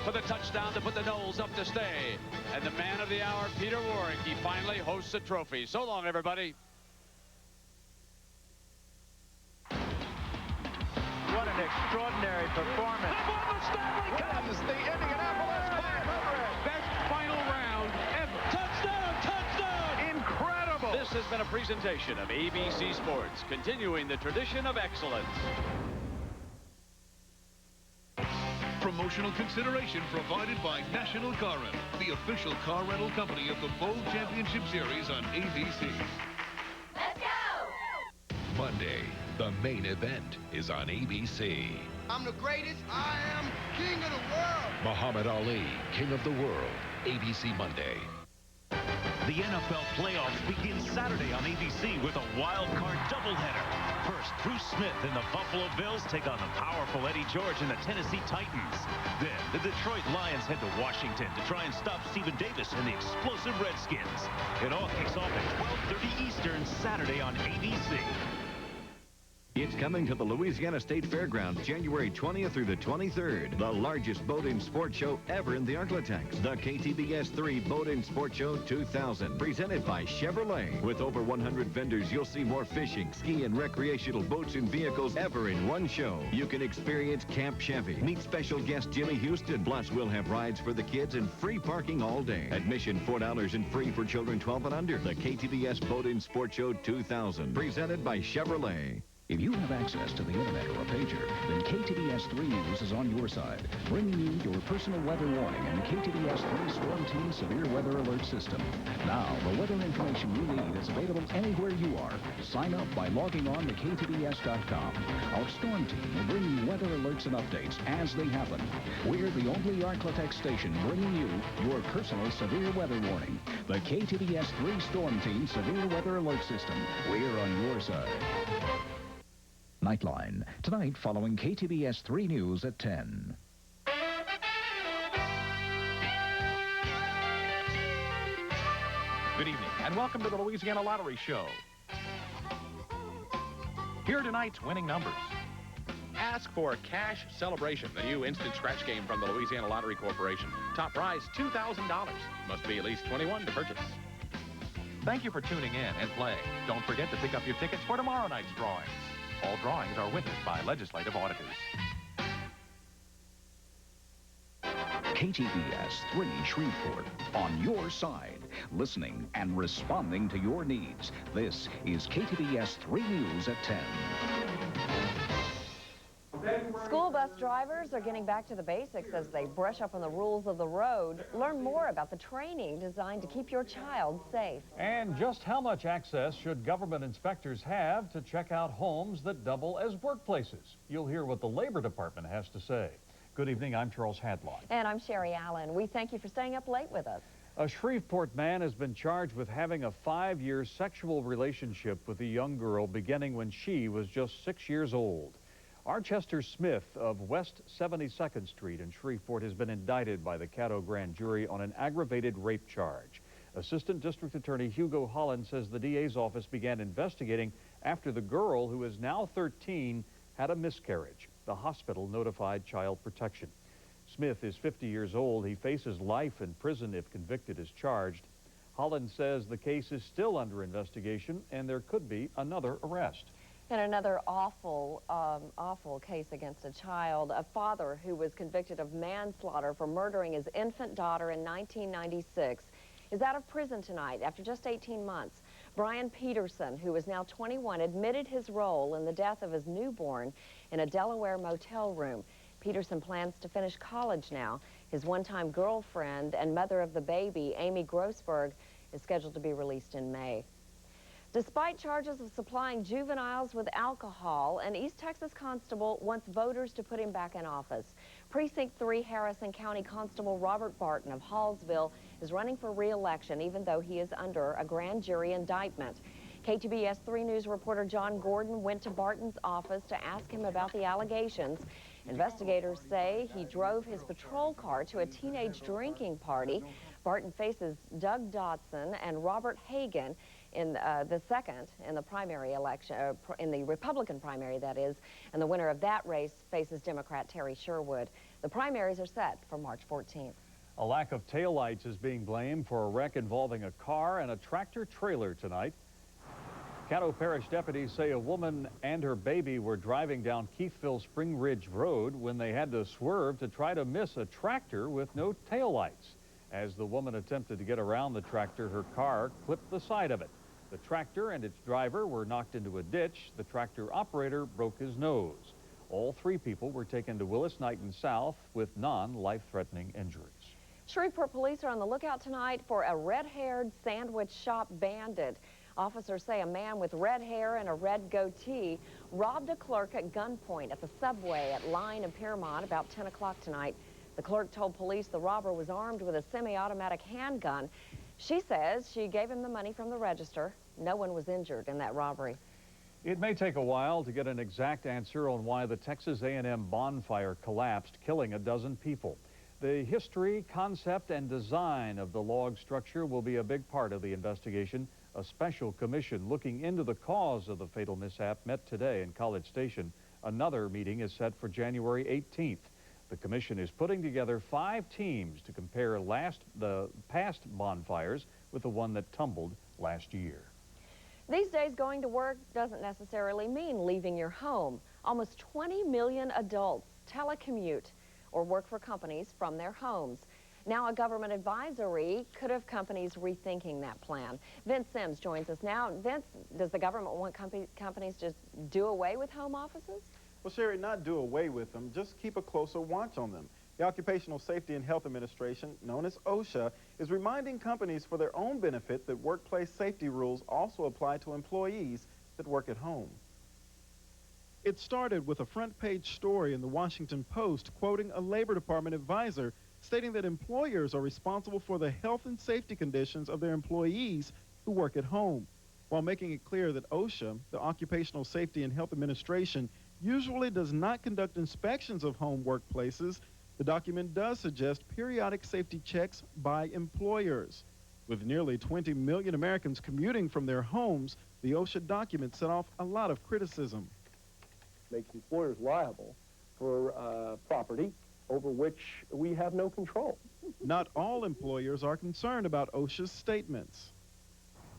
for the touchdown to put the Knowles up to stay. And the man of the hour, Peter Warwick, he finally hosts a trophy. So long, everybody. What an extraordinary performance. Wins the Indianapolis 500. Best final round ever. Touchdown, touchdown. Incredible. This has been a presentation of ABC Sports, continuing the tradition of excellence. Promotional consideration provided by National Car Rental, the official car rental company of the Bowl Championship Series on ABC. Let's go! Monday, the main event is on ABC. I'm the greatest. I am king of the world. Muhammad Ali, King of the World. ABC Monday. The NFL playoffs begin Saturday on ABC with a wild card doubleheader. First, Bruce Smith and the Buffalo Bills take on the powerful Eddie George and the Tennessee Titans. Then, the Detroit Lions head to Washington to try and stop Stephen Davis and the explosive Redskins. It all kicks off at 12:30 Eastern Saturday on ABC. It's coming to the Louisiana State Fairground January 20th through the 23rd. The largest boat and sport show ever in the Arklatex. The KTBS 3 Boat and Sport Show 2000. Presented by Chevrolet. With over 100 vendors, you'll see more fishing, ski, and recreational boats and vehicles ever in one show. You can experience Camp Chevy. Meet special guest Jimmy Houston. Plus, we'll have rides for the kids and free parking all day. Admission $4 and free for children 12 and under. The KTBS Boat and Sport Show 2000. Presented by Chevrolet. If you have access to the internet or a pager, then KTBS 3 News is on your side, bringing you your personal weather warning and the KTBS 3 Storm Team Severe Weather Alert System. Now, the weather information you need is available anywhere you are. Sign up by logging on to KTBS.com. Our Storm Team will bring you weather alerts and updates as they happen. We're the only Arklatex station bringing you your personal severe weather warning. The KTBS 3 Storm Team Severe Weather Alert System. We're on your side. Nightline, tonight following KTBS 3 News at 10. Good evening, and welcome to the Louisiana Lottery Show. Here are tonight's winning numbers. Ask for Cash Celebration, the new instant scratch game from the Louisiana Lottery Corporation. Top prize, $2,000. Must be at least 21 to purchase. Thank you for tuning in and playing. Don't forget to pick up your tickets for tomorrow night's drawings. All drawings are witnessed by legislative auditors. KTBS 3 Shreveport, on your side, listening and responding to your needs. This is KTBS 3 News at 10. School bus drivers are getting back to the basics as they brush up on the rules of the road. Learn more about the training designed to keep your child safe. And just how much access should government inspectors have to check out homes that double as workplaces? You'll hear what the Labor Department has to say. Good evening, I'm Charles Hadlock. And I'm Sherry Allen. We thank you for staying up late with us. A Shreveport man has been charged with having a 5-year sexual relationship with a young girl beginning when she was just 6 years old. Archester Smith of West 72nd Street in Shreveport has been indicted by the Caddo Grand Jury on an aggravated rape charge. Assistant District Attorney Hugo Holland says the DA's office began investigating after the girl, who is now 13, had a miscarriage. The hospital notified Child Protection. Smith is 50 years old. He faces life in prison if convicted as charged. Holland says the case is still under investigation and there could be another arrest. In another awful case against a child, a father who was convicted of manslaughter for murdering his infant daughter in 1996 is out of prison tonight after just 18 months. Brian Peterson, who is now 21, admitted his role in the death of his newborn in a Delaware motel room. Peterson plans to finish college now. His one-time girlfriend and mother of the baby, Amy Grossberg, is scheduled to be released in May. Despite charges of supplying juveniles with alcohol, an East Texas constable wants voters to put him back in office. Precinct 3 Harrison County Constable Robert Barton of Hallsville is running for re-election, even though he is under a grand jury indictment. KTBS 3 News reporter John Gordon went to Barton's office to ask him about the allegations. Investigators say he drove his patrol car to a teenage drinking party. Barton faces Doug Dodson and Robert Hagan in the second in the primary election, in the Republican primary, that is, and the winner of that race faces Democrat Terry Sherwood. The primaries are set for March 14th. A lack of taillights is being blamed for a wreck involving a car and a tractor-trailer tonight. Caddo Parish deputies say a woman and her baby were driving down Keithville Spring Ridge Road when they had to swerve to try to miss a tractor with no taillights. As the woman attempted to get around the tractor, her car clipped the side of it. The tractor and its driver were knocked into a ditch. The tractor operator broke his nose. All three people were taken to Willis-Knighton South with non-life-threatening injuries. Shreveport police are on the lookout tonight for a red-haired sandwich shop bandit. Officers say a man with red hair and a red goatee robbed a clerk at gunpoint at the subway at Line and Piermont about 10 o'clock tonight. The clerk told police the robber was armed with a semi-automatic handgun. She says she gave him the money from the register. No one was injured in that robbery. It may take a while to get an exact answer on why the Texas A&M bonfire collapsed, killing a dozen people. The history, concept, and design of the log structure will be a big part of the investigation. A special commission looking into the cause of the fatal mishap met today in College Station. Another meeting is set for January 18th. The commission is putting together 5 teams to compare the past bonfires with the one that tumbled last year. These days, going to work doesn't necessarily mean leaving your home. Almost 20 million adults telecommute or work for companies from their homes. Now, a government advisory could have companies rethinking that plan. Vince Sims joins us now. Vince, does the government want companies to do away with home offices? Well, Sherry, not do away with them, just keep a closer watch on them. The Occupational Safety and Health Administration, known as OSHA, is reminding companies for their own benefit that workplace safety rules also apply to employees that work at home. It started with a front-page story in the Washington Post quoting a Labor Department advisor stating that employers are responsible for the health and safety conditions of their employees who work at home, while making it clear that OSHA, the Occupational Safety and Health Administration, usually does not conduct inspections of home workplaces. The document does suggest periodic safety checks by employers. With nearly 20 million Americans commuting from their homes, the OSHA document set off a lot of criticism. Makes employers liable for property over which we have no control. Not all employers are concerned about OSHA's statements.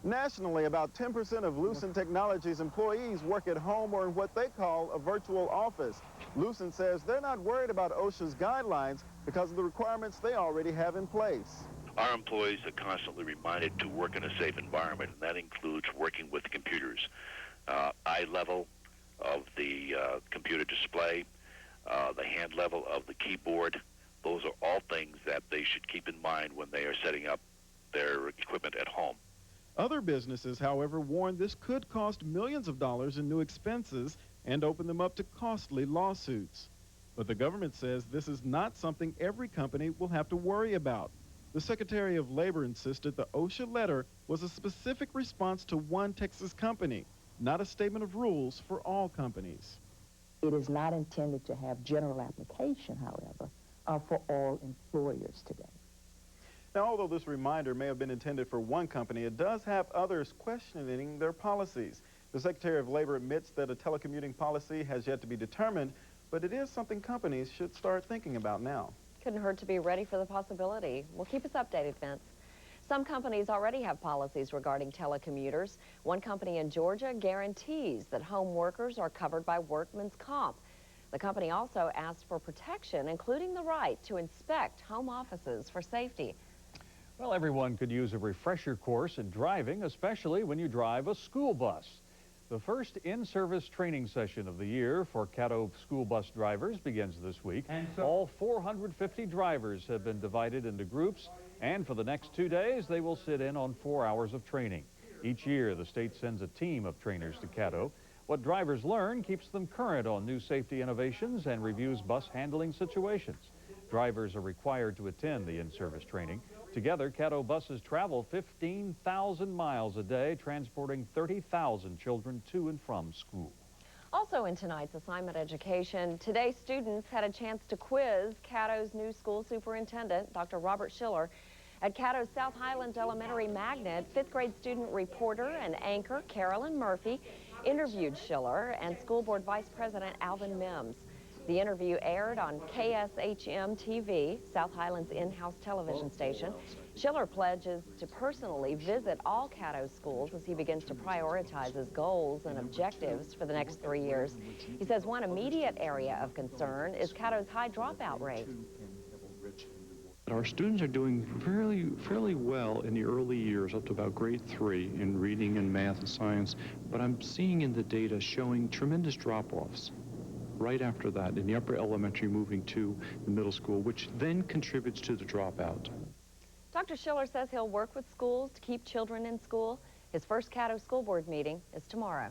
Nationally, about 10% of Lucent Technologies employees work at home or in what they call a virtual office. Lucent says they're not worried about OSHA's guidelines because of the requirements they already have in place. Our employees are constantly reminded to work in a safe environment, and that includes working with computers. Eye level of the computer display, the hand level of the keyboard, those are all things that they should keep in mind when they are setting up their equipment at home. Other businesses, however, warn this could cost millions of dollars in new expenses and open them up to costly lawsuits. But the government says this is not something every company will have to worry about. The Secretary of Labor insisted the OSHA letter was a specific response to one Texas company, not a statement of rules for all companies. It is not intended to have general application, however, for all employers today. Now, although this reminder may have been intended for one company, it does have others questioning their policies. The Secretary of Labor admits that a telecommuting policy has yet to be determined, but it is something companies should start thinking about now. Couldn't hurt to be ready for the possibility. Well, keep us updated, Vince. Some companies already have policies regarding telecommuters. One company in Georgia guarantees that home workers are covered by workman's comp. The company also asks for protection, including the right to inspect home offices for safety. Well, everyone could use a refresher course in driving, especially when you drive a school bus. The first in-service training session of the year for Caddo school bus drivers begins this week. All 450 drivers have been divided into groups, and for the next 2 days, they will sit in on 4 hours of training. Each year, the state sends a team of trainers to Caddo. What drivers learn keeps them current on new safety innovations and reviews bus handling situations. Drivers are required to attend the in-service training. Together, Caddo buses travel 15,000 miles a day, transporting 30,000 children to and from school. Also in tonight's assignment education, today students had a chance to quiz Caddo's new school superintendent, Dr. Robert Schiller. At Caddo's South Highlands Elementary Magnet, 5th grade student reporter and anchor Carolyn Murphy interviewed Schiller and School Board Vice President Alvin Mims. The interview aired on KSHM-TV, South Highlands in-house television station. Schiller pledges to personally visit all Caddo schools as he begins to prioritize his goals and objectives for the next 3 years. He says one immediate area of concern is Caddo's high dropout rate. Our students are doing fairly well in the early years, up to about grade 3 in reading and math and science, but I'm seeing in the data showing tremendous drop-offs right after that in the upper elementary moving to the middle school, which then contributes to the dropout. Dr. Schiller says he'll work with schools to keep children in school. His first Caddo school board meeting is tomorrow.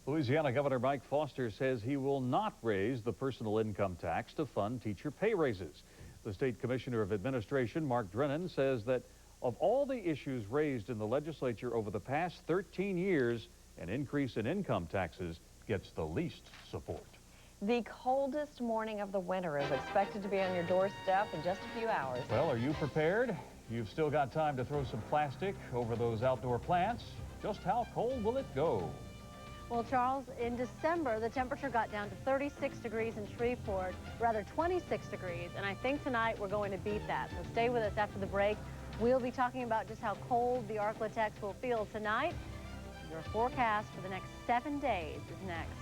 Louisiana Governor Mike Foster says he will not raise the personal income tax to fund teacher pay raises. The State Commissioner of Administration, Mark Drennan, says that of all the issues raised in the legislature over the past 13 years, an increase in income taxes gets the least support. The coldest morning of the winter is expected to be on your doorstep in just a few hours. Well, are you prepared? You've still got time to throw some plastic over those outdoor plants. Just how cold will it go? Well, Charles, in December, the temperature got down to 36 degrees in Shreveport, rather 26 degrees, and I think tonight we're going to beat that. So stay with us after the break. We'll be talking about just how cold the Arklatex will feel tonight. Your forecast for the next 7 days is next.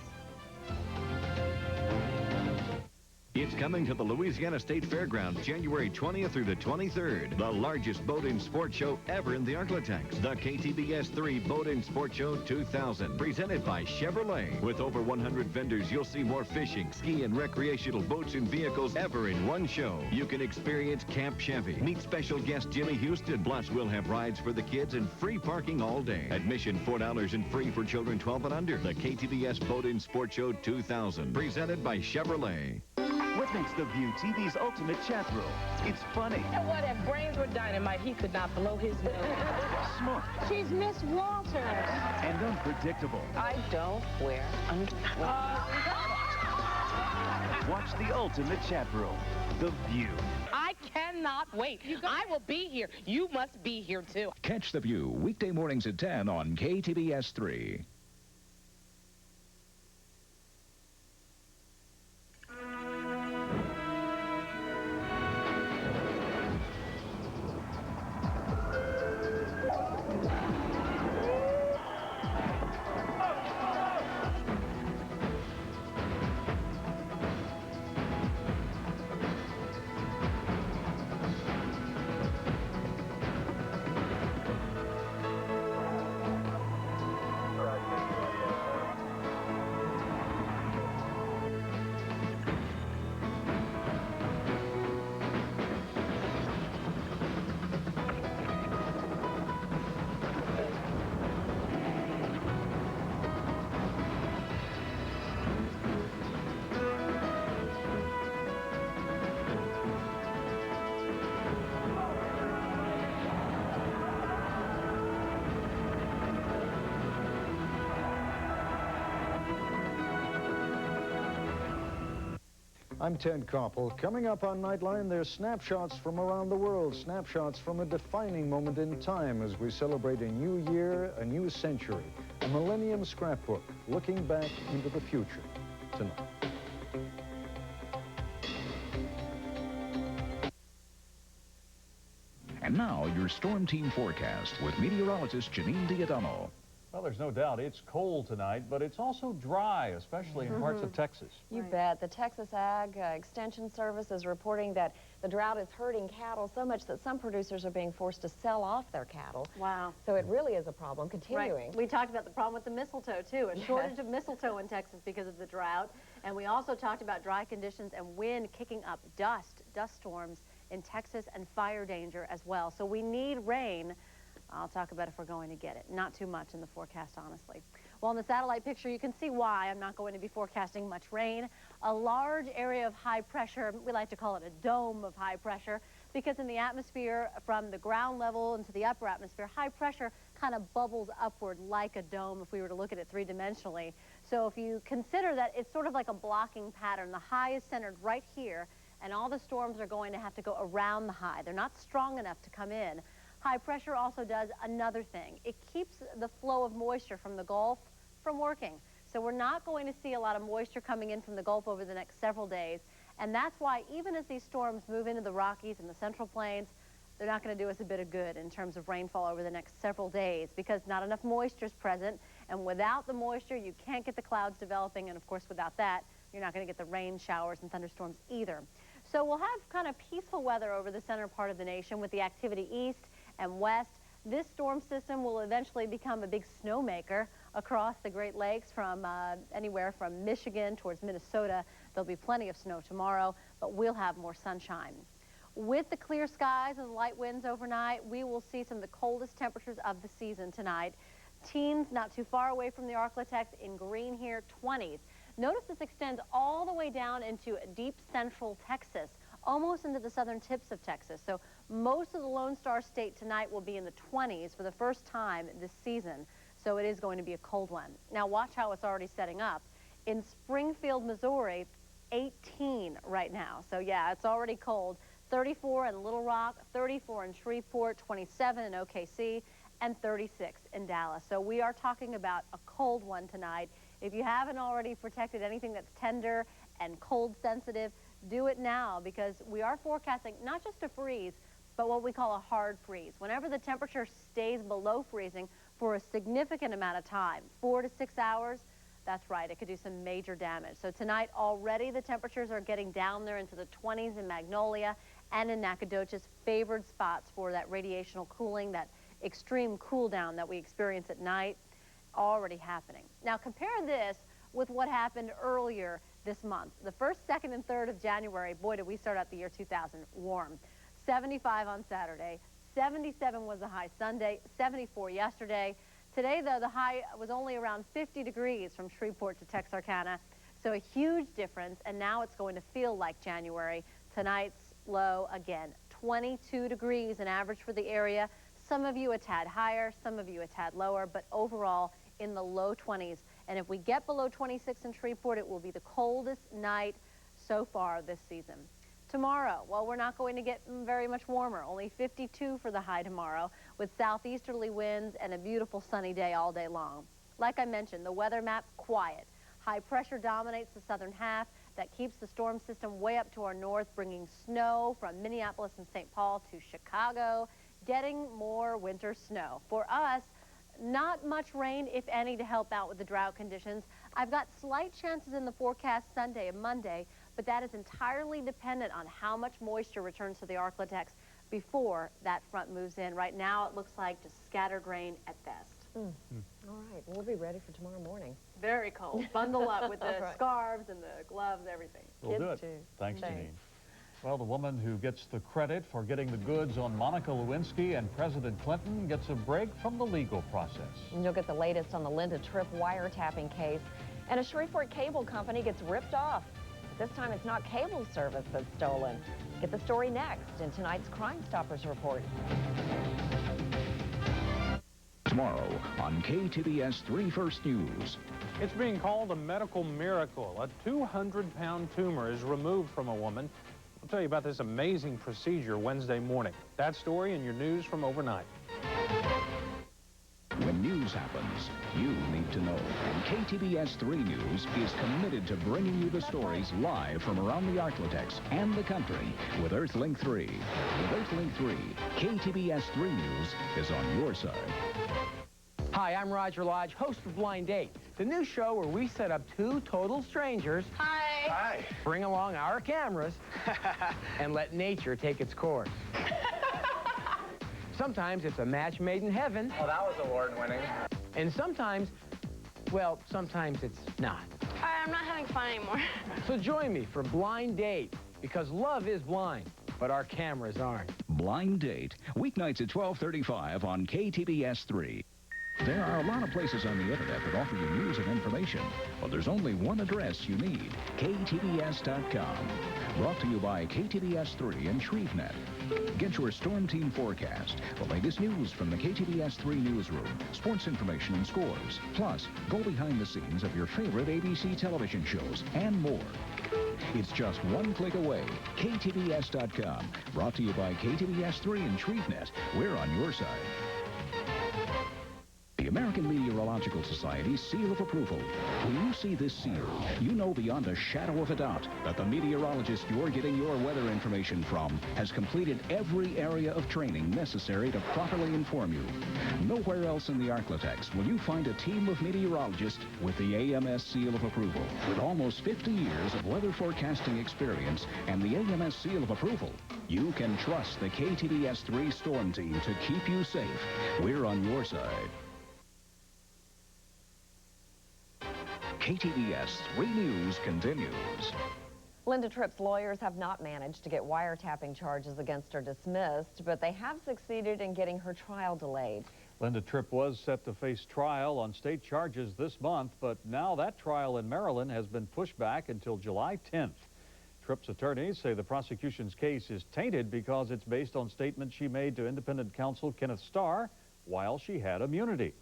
It's coming to the Louisiana State Fairground January 20th through the 23rd. The largest boat and sport show ever in the Arklatex. The KTBS 3 Boat and Sport Show 2000. Presented by Chevrolet. With over 100 vendors, you'll see more fishing, ski, and recreational boats and vehicles ever in one show. You can experience Camp Chevy. Meet special guest Jimmy Houston. Plus, we'll have rides for the kids and free parking all day. Admission $4 and free for children 12 and under. The KTBS Boat and Sport Show 2000. Presented by Chevrolet. What makes The View TV's ultimate chat room? It's funny. And what if brains were dynamite, he could not blow his nose. Smart. She's Miss Walters. And unpredictable. I don't wear underwear. Watch the ultimate chat room, The View. I cannot wait. I will be here. You must be here, too. Catch The View weekday mornings at 10 on KTBS 3. I'm Ted Koppel. Coming up on Nightline, there's snapshots from around the world, snapshots from a defining moment in time as we celebrate a new year, a new century, a millennium scrapbook, looking back into the future tonight. And now, your Storm Team forecast with meteorologist Janine Diadano. Well, there's no doubt it's cold tonight, but it's also dry, especially in parts of Texas. You bet. The Texas Ag Extension Service is reporting that the drought is hurting cattle so much that some producers are being forced to sell off their cattle. Wow. So it really is a problem continuing. Right. We talked about the problem with the mistletoe, too, a shortage of mistletoe in Texas because of the drought. And we also talked about dry conditions and wind kicking up dust storms in Texas, and fire danger as well. So we need rain. I'll talk about if we're going to get it. Not too much in the forecast, honestly. Well, in the satellite picture, you can see why I'm not going to be forecasting much rain. A large area of high pressure, we like to call it a dome of high pressure, because in the atmosphere, from the ground level into the upper atmosphere, high pressure kind of bubbles upward like a dome if we were to look at it three-dimensionally. So if you consider that it's sort of like a blocking pattern, the high is centered right here, and all the storms are going to have to go around the high. They're not strong enough to come in. High pressure also does another thing. It keeps the flow of moisture from the Gulf from working. So we're not going to see a lot of moisture coming in from the Gulf over the next several days. And that's why even as these storms move into the Rockies and the Central Plains, they're not going to do us a bit of good in terms of rainfall over the next several days because not enough moisture is present. And without the moisture, you can't get the clouds developing. And of course, without that, you're not going to get the rain showers and thunderstorms either. So we'll have kind of peaceful weather over the center part of the nation with the activity east and west. This storm system will eventually become a big snowmaker across the Great Lakes from anywhere from Michigan towards Minnesota. There'll be plenty of snow tomorrow, but we'll have more sunshine. With the clear skies and the light winds overnight, we will see some of the coldest temperatures of the season tonight. Teens not too far away from the Arklatex in green here, 20s. Notice this extends all the way down into deep central Texas, almost into the southern tips of Texas. So most of the Lone Star State tonight will be in the 20s for the first time this season. So it is going to be a cold one. Now watch how it's already setting up. In Springfield, Missouri, 18 right now. So yeah, it's already cold. 34 in Little Rock, 34 in Shreveport, 27 in OKC, and 36 in Dallas. So we are talking about a cold one tonight. If you haven't already protected anything that's tender and cold sensitive, do it now because we are forecasting not just a freeze, but what we call a hard freeze. Whenever the temperature stays below freezing for a significant amount of time, 4 to 6 hours, that's right, it could do some major damage. So tonight already the temperatures are getting down there into the 20s in Magnolia and in Nacogdoches, favored spots for that radiational cooling, that extreme cool down that we experience at night, already happening. Now compare this with what happened earlier this month. The 1st, 2nd, and 3rd of January, boy, did we start out the year 2000 warm. 75 on Saturday, 77 was the high Sunday, 74 yesterday. Today, though, the high was only around 50 degrees from Shreveport to Texarkana, so a huge difference, and now it's going to feel like January. Tonight's low, again, 22 degrees an average for the area. Some of you a tad higher, some of you a tad lower, but overall in the low 20s. And if we get below 26 in Shreveport, it will be the coldest night so far this season. Tomorrow, well, we're not going to get very much warmer, only 52 for the high tomorrow, with southeasterly winds and a beautiful sunny day all day long. Like I mentioned, the weather map, quiet. High pressure dominates the southern half. That keeps the storm system way up to our north, bringing snow from Minneapolis and St. Paul to Chicago, getting more winter snow. For us, not much rain, if any, to help out with the drought conditions. I've got slight chances in the forecast Sunday and Monday, but that is entirely dependent on how much moisture returns to the Arklatex before that front moves in. Right now, it looks like just scattered rain at best. All right, we'll be ready for tomorrow morning. Very cold. Bundle up with the scarves and the gloves, everything. We'll do it. Too. Thanks, Janine. Well, the woman who gets the credit for getting the goods on Monica Lewinsky and President Clinton gets a break from the legal process. And you'll get the latest on the Linda Tripp wiretapping case. And a Shreveport cable company gets ripped off. But this time it's not cable service that's stolen. Get the story next in tonight's Crime Stoppers report. Tomorrow on KTBS 3 First News. It's being called a medical miracle. A 200-pound tumor is removed from a woman. I'll tell you about this amazing procedure Wednesday morning. That story in your news from overnight. When news happens, you need to know. And KTBS 3 News is committed to bringing you the stories live from around the Arklatex and the country with Earthlink 3. With Earthlink 3, KTBS 3 News is on your side. Hi, I'm Roger Lodge, host of Blind Date, the new show where we set up two total strangers. Hi. Hi. Bring along our cameras and let nature take its course. Sometimes it's a match made in heaven. Oh, that was award-winning. And sometimes, well, sometimes it's not. I'm not having fun anymore. So join me for Blind Date, because love is blind, but our cameras aren't. Blind Date, weeknights at 12:35 on KTBS 3. There are a lot of places on the internet that offer you news and information, but there's only one address you need, ktbs.com. Brought to you by KTBS 3 and ShreveNet. Get your Storm Team forecast, the latest news from the KTBS 3 newsroom, sports information and scores, plus go behind the scenes of your favorite ABC television shows and more. It's just one click away, ktbs.com. Brought to you by KTBS 3 and ShreveNet. We're on your side. The American Meteorological Society's seal of approval. When you see this seal, you know beyond a shadow of a doubt that the meteorologist you're getting your weather information from has completed every area of training necessary to properly inform you. Nowhere else in the Arklatex will you find a team of meteorologists with the AMS seal of approval. With almost 50 years of weather forecasting experience and the AMS seal of approval, you can trust the KTBS 3 Storm Team to keep you safe. We're on your side. KTBS 3 News continues. Linda Tripp's lawyers have not managed to get wiretapping charges against her dismissed, but they have succeeded in getting her trial delayed. Linda Tripp was set to face trial on state charges this month, but now that trial in Maryland has been pushed back until July 10th. Tripp's attorneys say the prosecution's case is tainted because it's based on statements she made to independent counsel Kenneth Starr while she had immunity.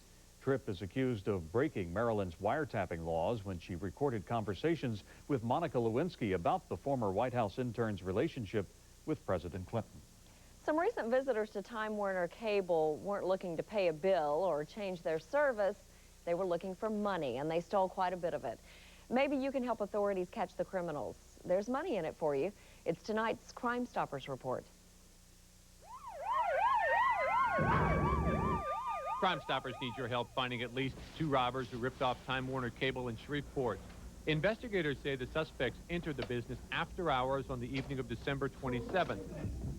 Tripp is accused of breaking Maryland's wiretapping laws when she recorded conversations with Monica Lewinsky about the former White House intern's relationship with President Clinton. Some recent visitors to Time Warner Cable weren't looking to pay a bill or change their service. They were looking for money, and they stole quite a bit of it. Maybe you can help authorities catch the criminals. There's money in it for you. It's tonight's Crime Stoppers report. Crime Stoppers needs your help finding at least 2 robbers who ripped off Time Warner Cable in Shreveport. Investigators say the suspects entered the business after hours on the evening of December 27th.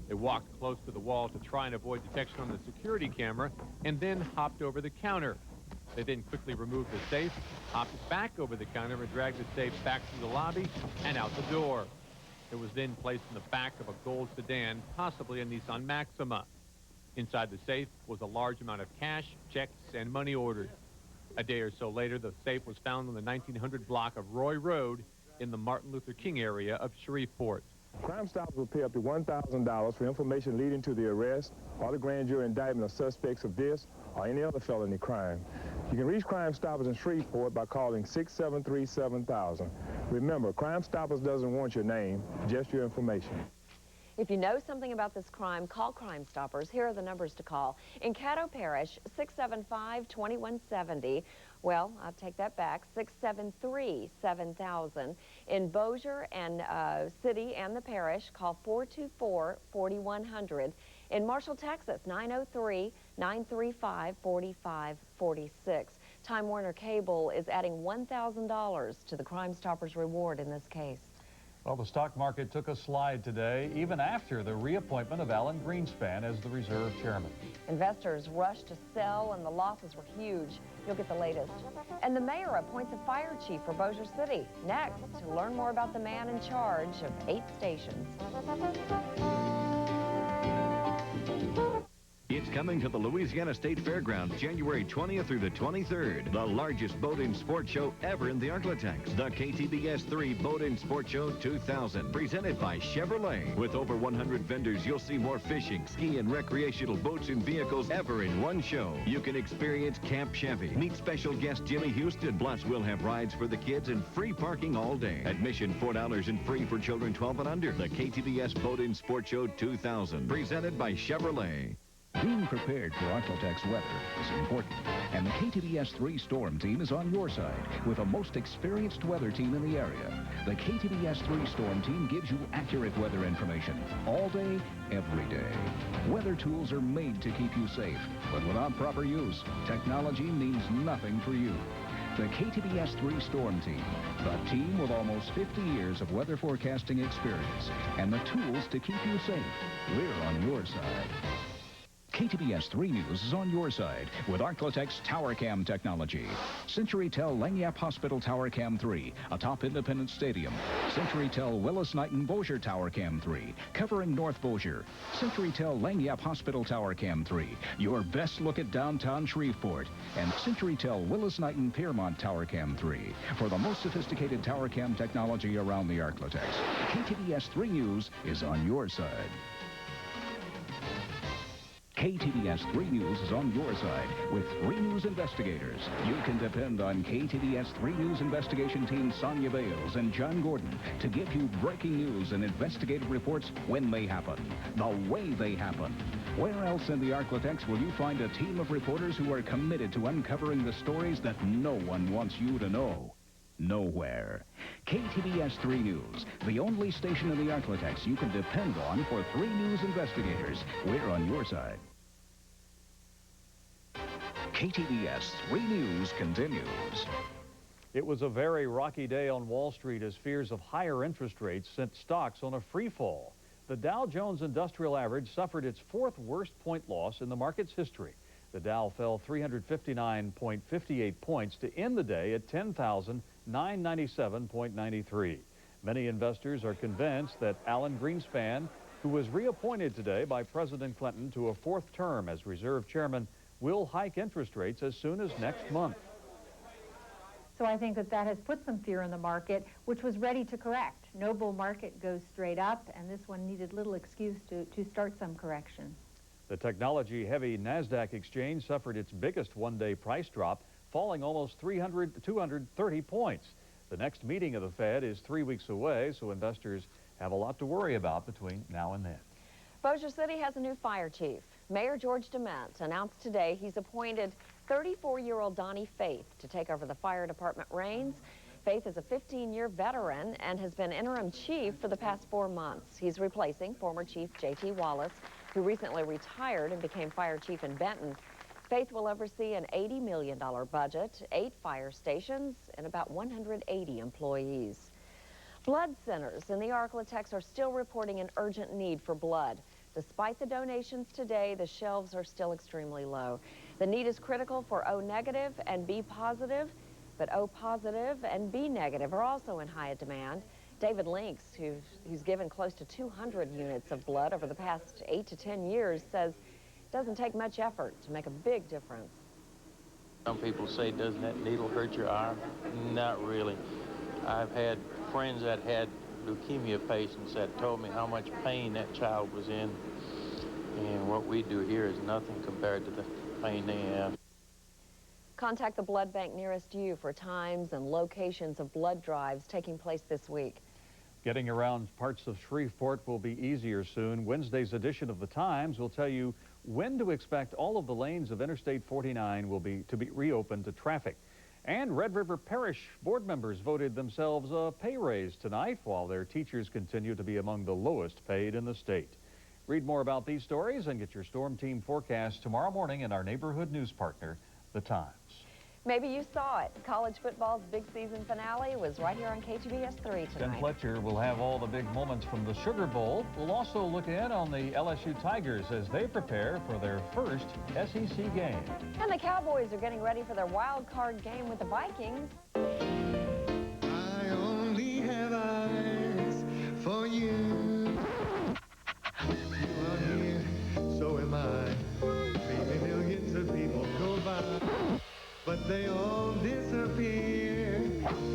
They walked close to the wall to try and avoid detection on the security camera and then hopped over the counter. They then quickly removed the safe, hopped back over the counter and dragged the safe back through the lobby and out the door. It was then placed in the back of a gold sedan, possibly a Nissan Maxima. Inside the safe was a large amount of cash, checks, and money orders. A day or so later, the safe was found on the 1900 block of Roy Road in the Martin Luther King area of Shreveport. Crime Stoppers will pay up to $1,000 for information leading to the arrest or the grand jury indictment of suspects of this or any other felony crime. You can reach Crime Stoppers in Shreveport by calling 673-7000. Remember, Crime Stoppers doesn't want your name, just your information. If you know something about this crime, call Crime Stoppers. Here are the numbers to call. In Caddo Parish, 675-2170. Well, I'll take that back, 673-7000. In Bossier and City and the parish, call 424-4100. In Marshall, Texas, 903-935-4546. Time Warner Cable is adding $1,000 to the Crime Stoppers reward in this case. Well, the stock market took a slide today, even after the reappointment of Alan Greenspan as the reserve chairman. Investors rushed to sell, and the losses were huge. You'll get the latest. And the mayor appoints a fire chief for Bossier City. Next, to learn more about the man in charge of 8 stations. It's coming to the Louisiana State Fairground January 20th through the 23rd. The largest boat and sport show ever in the Arklatex. The KTBS 3 Boat and Sport Show 2000. Presented by Chevrolet. With over 100 vendors, you'll see more fishing, ski, and recreational boats and vehicles ever in one show. You can experience Camp Chevy. Meet special guest Jimmy Houston. Plus, we'll have rides for the kids and free parking all day. Admission $4 and free for children 12 and under. The KTBS Boat and Sport Show 2000. Presented by Chevrolet. Being prepared for Arklatex weather is important, and the KTBS 3 Storm Team is on your side with the most experienced weather team in the area. The KTBS 3 Storm Team gives you accurate weather information all day, every day. Weather tools are made to keep you safe, but without proper use, technology means nothing for you. The KTBS 3 Storm Team, the team with almost 50 years of weather forecasting experience and the tools to keep you safe. We're on your side. KTBS 3 News is on your side with Arklatex Tower Cam technology. CenturyTel Lagniappe Hospital Tower Cam 3, a top independent stadium. CenturyTel Willis-Knighton Bossier Tower Cam 3, covering North Bossier. CenturyTel Lagniappe Hospital Tower Cam 3, your best look at downtown Shreveport. And CenturyTel Willis-Knighton Piermont Tower Cam 3, for the most sophisticated tower cam technology around the Arklatex. KTBS 3 News is on your side. KTBS 3 News is on your side with 3 News investigators. You can depend on KTBS 3 News investigation team Sonia Bales and John Gordon to give you breaking news and investigative reports when they happen, the way they happen. Where else in the Arklatex will you find a team of reporters who are committed to uncovering the stories that no one wants you to know? Nowhere. KTBS 3 News, the only station in the Arklatex you can depend on for 3 news investigators. We're on your side. KTBS 3 News continues. It was a very rocky day on Wall Street as fears of higher interest rates sent stocks on a free fall. The Dow Jones Industrial Average suffered its 4th worst point loss in the market's history. The Dow fell 359.58 points to end the day at 10,997.93. Many investors are convinced that Alan Greenspan, who was reappointed today by President Clinton to a 4th term as Reserve Chairman, will hike interest rates as soon as next month. So I think that has put some fear in the market, which was ready to correct. No bull market goes straight up, and this one needed little excuse to start some correction. The technology-heavy NASDAQ exchange suffered its biggest one-day price drop, falling almost 230 points. The next meeting of the Fed is 3 weeks away, so investors have a lot to worry about between now and then. Bossier City has a new fire chief. Mayor George DeMent announced today he's appointed 34-year-old Donnie Faith to take over the fire department reins. Faith is a 15-year veteran and has been interim chief for the past 4 months. He's replacing former Chief J.T. Wallace, who recently retired and became fire chief in Benton. Faith will oversee an $80 million budget, 8 fire stations, and about 180 employees. Blood centers in the Arklatex are still reporting an urgent need for blood. Despite the donations today, the shelves are still extremely low. The need is critical for O negative and B positive, but O positive and B negative are also in high demand. David Links, who's given close to 200 units of blood over the past 8 to 10 years, says it doesn't take much effort to make a big difference. Some people say, doesn't that needle hurt your arm? Not really. I've had friends that had leukemia patients that told me how much pain that child was in, and what we do here is nothing compared to the pain they have. Contact the blood bank nearest you for times and locations of blood drives taking place this week. Getting around parts of Shreveport will be easier soon. Wednesday's edition of the Times will tell you when to expect all of the lanes of Interstate 49 will be reopened to traffic. And Red River Parish board members voted themselves a pay raise tonight, while their teachers continue to be among the lowest paid in the state. Read more about these stories and get your Storm Team forecast tomorrow morning in our neighborhood news partner, The Times. Maybe you saw it. College football's big season finale was right here on KTBS 3 tonight. Ken Fletcher will have all the big moments from the Sugar Bowl. We'll also look in on the LSU Tigers as they prepare for their first SEC game. And the Cowboys are getting ready for their wild card game with the Vikings. I only have eyes for you. You are here, so am I. Maybe millions of people go by, but they all disappear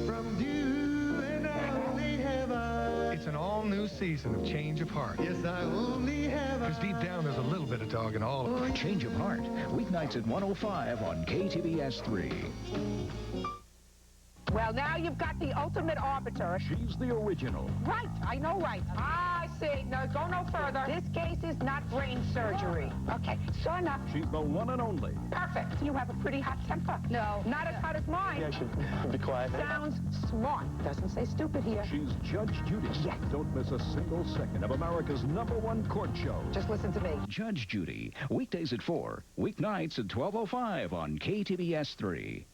from you, and I only have eyes. It's an all-new season of Change of Heart. Yes, I only have eyes. Because deep down, there's a little bit of dog in all of it. Change of Heart, weeknights at 1:05 on KTBS 3. Well, now you've got the ultimate arbiter. She's the original. Right, I know right. I see. No, go no further. This case is not brain surgery. Okay, sure enough. She's the one and only. Perfect. You have a pretty hot temper. No. Not as hot as mine. I should be quiet. Sounds smart. Doesn't say stupid here. She's Judge Judy. Yes. Don't miss a single second of America's #1 court show. Just listen to me. Judge Judy, weekdays at 4, weeknights at 12:05 on KTBS 3.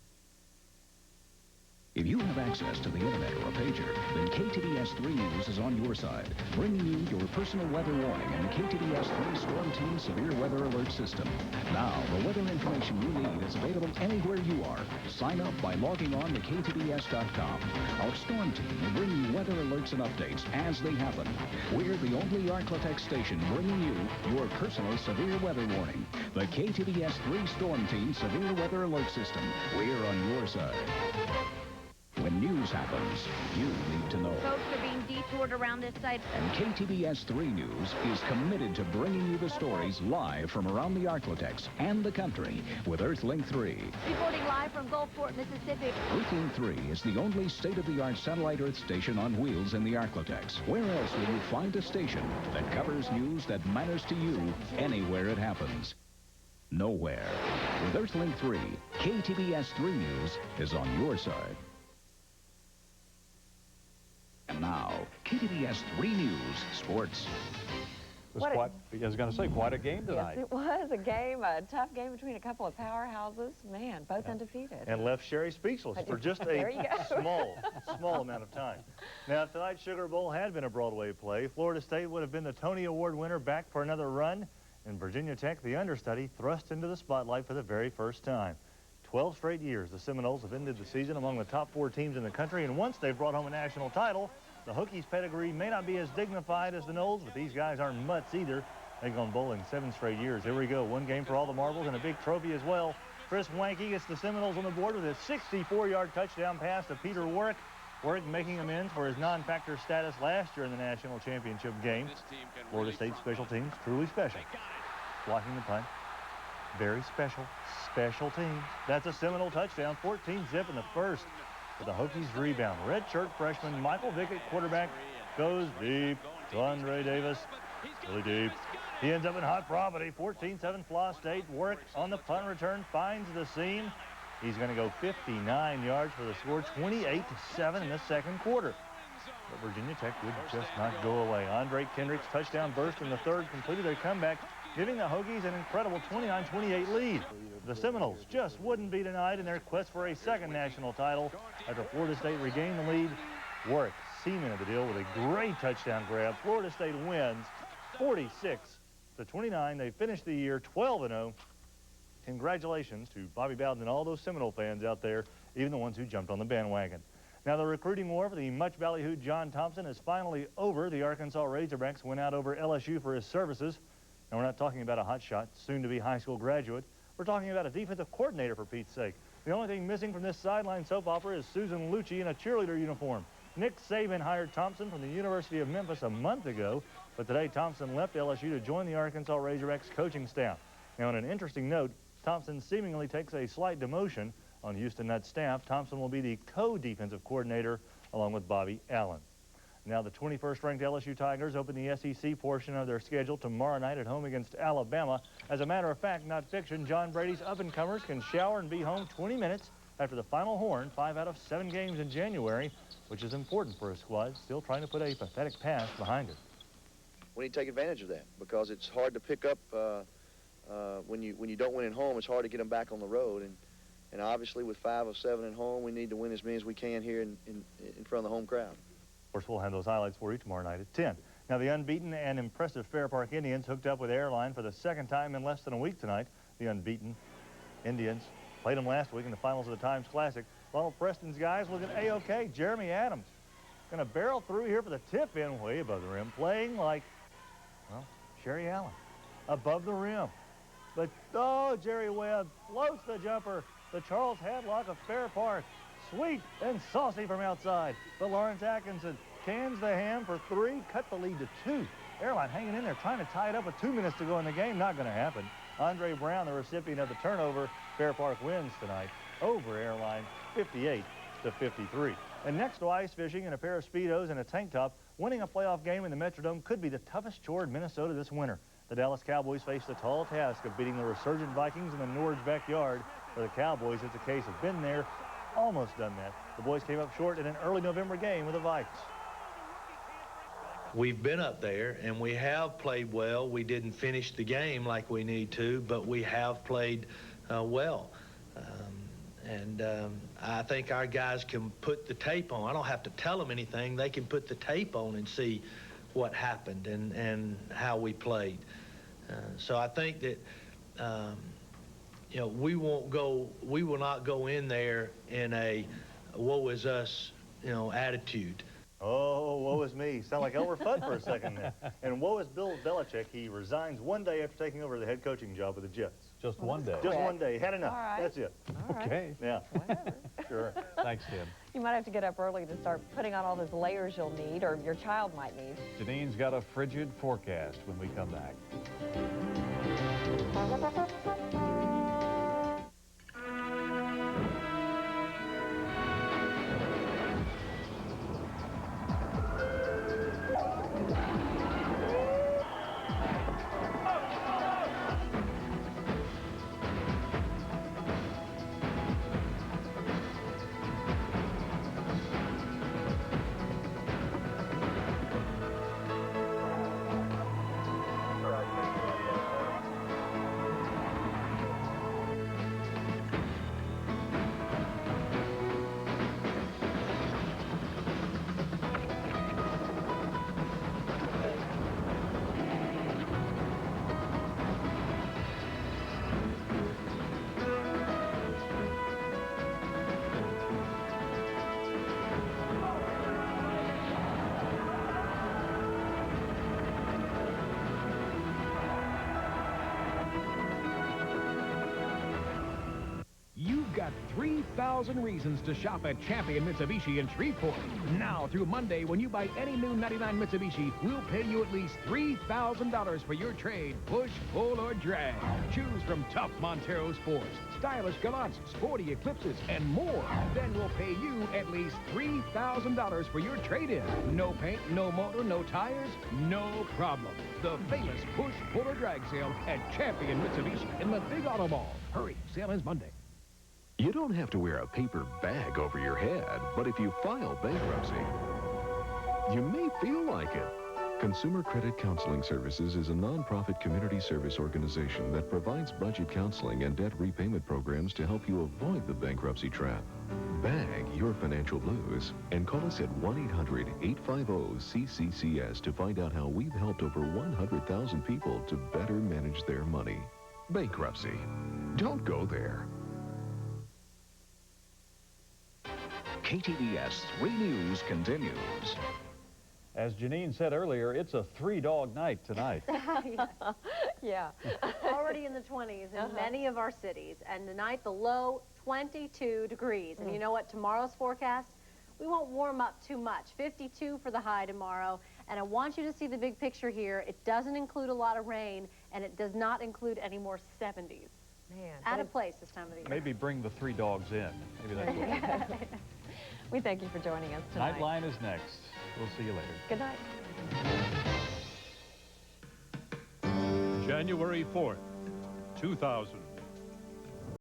If you have access to the internet or a pager, then KTBS 3 News is on your side, bringing you your personal weather warning and the KTBS 3 Storm Team Severe Weather Alert System. Now, the weather information you need is available anywhere you are. Sign up by logging on to KTBS.com. Our Storm Team will bring you weather alerts and updates as they happen. We're the only Arklatex station bringing you your personal severe weather warning. The KTBS 3 Storm Team Severe Weather Alert System. We're on your side. When news happens, you need to know. Folks are being be toured around this site. And KTBS 3 News is committed to bringing you the stories live from around the Arklatex and the country with Earthlink 3. Reporting live from Gulfport, Mississippi. Earthlink 3 is the only state-of-the-art satellite Earth station on wheels in the Arklatex. Where else will you find a station that covers news that matters to you anywhere it happens? Nowhere. With Earthlink 3, KTBS 3 News is on your side. And now, KTBS 3 News Sports. It was quite, I was going to say, quite a game tonight. Yes, it was a game, a tough game between a couple of powerhouses. Man, both undefeated. And left Sherry speechless for just a small amount of time. Now, if tonight's Sugar Bowl had been a Broadway play, Florida State would have been the Tony Award winner, back for another run, and Virginia Tech, the understudy, thrust into the spotlight for the very first time. 12 straight years, the Seminoles have ended the season among the top 4 teams in the country, and once they've brought home a national title, the Hokies' pedigree may not be as dignified as the Noles, but these guys aren't mutts either. They've gone bowling 7 straight years. Here we go. One game for all the marbles and a big trophy as well. Chris Wanke gets the Seminoles on the board with a 64-yard touchdown pass to Peter Warwick. Warwick making amends for his non-factor status last year in the national championship game. Florida State special teams, truly special. Blocking the punt. Very special teams. That's a Seminole touchdown, 14-zip in the first. For the Hokies rebound. Redshirt freshman Michael Vick at quarterback goes deep to Andre Davis. Really deep. He ends up in hot property. 14-7 Flaw State. Warwick on the punt return finds the seam. He's going to go 59 yards for the score, 28-7 in the second quarter. But Virginia Tech would just not go away. Andre Kendrick's touchdown burst in the third completed their comeback, giving the Hokies an incredible 29-28 lead. The Seminoles just wouldn't be denied in their quest for a second national title after Florida State regained the lead. Warwick cemented the deal with a great touchdown grab. Florida State wins 46-29. They finished the year 12-0. Congratulations to Bobby Bowden and all those Seminole fans out there, even the ones who jumped on the bandwagon. Now the recruiting war for the much ballyhooed John Thompson is finally over. The Arkansas Razorbacks went out over LSU for his services. And we're not talking about a hotshot, soon-to-be high school graduate. We're talking about a defensive coordinator, for Pete's sake. The only thing missing from this sideline soap opera is Susan Lucci in a cheerleader uniform. Nick Saban hired Thompson from the University of Memphis a month ago, but today Thompson left LSU to join the Arkansas Razorbacks coaching staff. Now, on an interesting note, Thompson seemingly takes a slight demotion on Houston Nutt's staff. Thompson will be the co-defensive coordinator along with Bobby Allen. Now the 21st ranked LSU Tigers open the SEC portion of their schedule tomorrow night at home against Alabama. As a matter of fact, not fiction, John Brady's up-and-comers can shower and be home 20 minutes after the final horn, 5 out of 7 games in January, which is important for a squad still trying to put a pathetic past behind it. We need to take advantage of that because it's hard to pick up when you don't win at home. It's hard to get them back on the road, and obviously with 5 of 7 at home, we need to win as many as we can here in front of the home crowd. Of course, we'll have those highlights for you tomorrow night at 10. Now, the unbeaten and impressive Fair Park Indians hooked up with Airline for the second time in less than a week tonight. The unbeaten Indians played them last week in the finals of the Times Classic. Ronald Preston's guys looking A-OK. Jeremy Adams going to barrel through here for the tip-in way above the rim, playing like, well, Sherry Allen, above the rim. But, oh, Jerry Webb floats the jumper. The Charles Hadlock of Fair Park. Sweet and saucy from outside. But Lawrence Atkinson cans the ham for 3, cut the lead to 2. Airline hanging in there, trying to tie it up with 2 minutes to go in the game. Not going to happen. Andre Brown, the recipient of the turnover. Fair Park wins tonight over Airline, 58-53. And next to ice fishing in a pair of Speedos and a tank top, winning a playoff game in the Metrodome could be the toughest chore in Minnesota this winter. The Dallas Cowboys face the tall task of beating the resurgent Vikings in the Nords backyard. For the Cowboys, it's a case of been there, almost done that. The boys came up short in an early November game with the Vikes. We've been up there, and we have played well. We didn't finish the game like we need to, but we have played well. I think our guys can put the tape on. I don't have to tell them anything. They can put the tape on and see what happened and how we played. So I think that, you know, we will not go in there in a woe is us, you know, attitude. Oh, woe is me. Sound like Elmer Fudd for a second there. And woe is Bill Belichick. He resigns one day after taking over the head coaching job with the Jets. Just one day? Just one day. Had enough. All right. That's it. All right. Okay. Yeah. Whatever. Sure. Thanks, Tim. You might have to get up early to start putting on all those layers you'll need, or your child might need. Janine's got a frigid forecast when we come back. You've got 3,000 reasons to shop at Champion Mitsubishi in Shreveport. Now through Monday, when you buy any new 99 Mitsubishi, we'll pay you at least $3,000 for your trade, push, pull, or drag. Choose from tough Montero Sports, stylish Gallants, sporty Eclipses, and more. Then we'll pay you at least $3,000 for your trade-in. No paint, no motor, no tires, no problem. The famous push, pull, or drag sale at Champion Mitsubishi in the Big Auto Mall. Hurry, sale ends Monday. You don't have to wear a paper bag over your head, but if you file bankruptcy, you may feel like it. Consumer Credit Counseling Services is a nonprofit community service organization that provides budget counseling and debt repayment programs to help you avoid the bankruptcy trap. Bag your financial blues and call us at 1-800-850-CCCS to find out how we've helped over 100,000 people to better manage their money. Bankruptcy. Don't go there. KTBS 3 News continues. As Janine said earlier, it's a three-dog night tonight. Yeah. Already in the 20s in many of our cities. And tonight, the low, 22 degrees. And you know what? Tomorrow's forecast, we won't warm up too much. 52 for the high tomorrow. And I want you to see the big picture here. It doesn't include a lot of rain, and it does not include any more 70s. Man. Out of place this time of the year. Maybe bring the three dogs in. Maybe that's what We thank you for joining us tonight. Nightline is next. We'll see you later. Good night. January 4th, 2000.